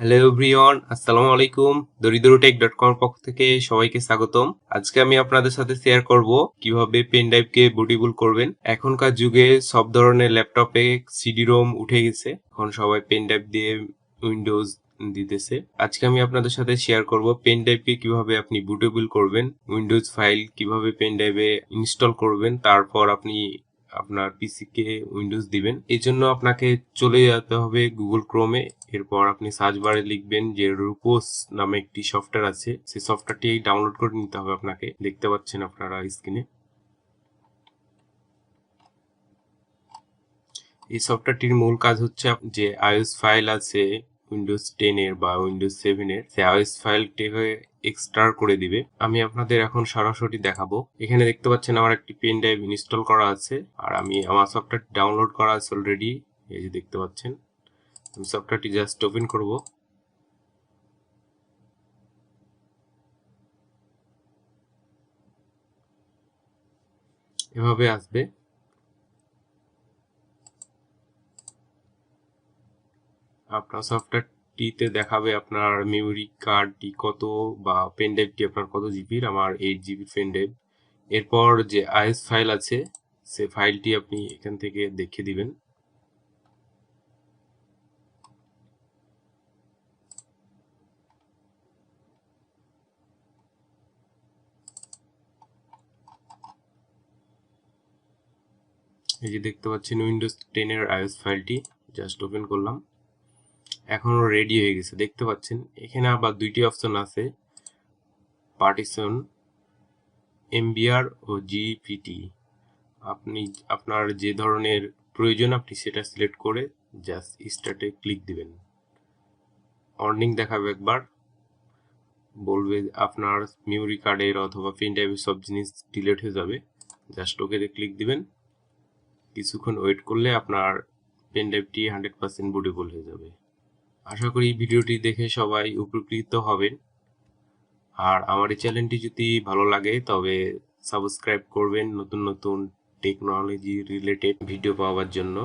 Hello everyone, আসসালামু আলাইকুম। দরিদ্রটেক.com পক্ষ থেকে সবাইকে স্বাগতম। আজকে আমি আপনাদের সাথে শেয়ার করব কিভাবে পেন ড্রাইভকে বুটেবল করবেন। এখনকার যুগে সব ধরনের ল্যাপটপে সিডি-রোম উঠে গেছে। এখন সবাই পেন ড্রাইভ দিয়ে উইন্ডোজ দিতেছে। আজকে আমি আপনাদের সাথে শেয়ার করব পেন ড্রাইভকে কিভাবে আপনি বুটেবল করবেন, উইন্ডোজ ফাইল কিভাবে পেন ড্রাইভে ইনস্টল করবেন, তারপর আপনি আপনার পিসিকে উইন্ডোজ দিবেন। এই জন্য আপনাকে চলে যেতে হবে গুগল ক্রোমে। এরপর আপনি সার্চ বারে লিখবেন যে রুপোস নামে একটি সফটওয়্যার আছে, সেই সফটওয়্যারটি ডাউনলোড করে নিতে হবে আপনাকে। দেখতে পাচ্ছেন আপনারা স্ক্রিনে। এই সফটওয়্যারটির মূল কাজ হচ্ছে যে আইওএস ফাইল আছে উইন্ডোজ 10 এর বা উইন্ডোজ 7 এর, সেই আইওএস ফাইলটিকে এক্সট্রাক্ট করে দিবে। আমি আপনাদের এখন সরাসরি দেখাবো। এখানে দেখতে পাচ্ছেন আমার একটি পেন ড্রাইভ ইনস্টল করা আছে, আর আমার সফটওয়্যার ডাউনলোড করা আছে অলরেডি। এই যে দেখতে পাচ্ছেন, আমি সফটওয়্যারটি জাস্ট ওপেন করব। এভাবে আসবে। আপনার সফটওয়্যারটিতে দেখাবে আপনার মেমোরি কার্ডটি কত বা পেন ড্রাইভটি আপনার কত জিবির। আমার 8 জিবি পেন ড্রাইভ। এরপর যে আইএস ফাইল আছে, সে ফাইলটি আপনি এখান থেকে দেখে দিবেন। এই যে দেখতে পাচ্ছেন উইন্ডোজ 10 এর আইওএস ফাইলটি জাস্ট ওপেন করলাম। এখনো রেডি হয়ে গেছে দেখতে পাচ্ছেন। এখানে আবার দুইটি অপশন আছে, পার্টিশন, এমবিআর ও জিপিটি। আপনি আপনার যে ধরনের প্রয়োজন আপনি সেটা সিলেক্ট করে জাস্ট স্টার্টে ক্লিক দিবেন। ওয়ার্নিং দেখাবে একবার, বলবে আপনার মেমোরি কার্ডের অথবা পেন ড্রাইভের সব জিনিস ডিলিট হয়ে যাবে। জাস্ট ওকেতে ক্লিক দিবেন। কিছুক্ষণ ওয়েট করলে আপনার পেন ড্রাইভটি 100% বুটেবল হয়ে যাবে। আশা করি ভিডিওটি দেখে সবাই উপকৃত হবেন। আর আমার এই চ্যানেলটি যদি ভালো লাগে তবে সাবস্ক্রাইব করবেন নতুন নতুন টেকনোলজি রিলেটেড ভিডিও পাওয়ার জন্য।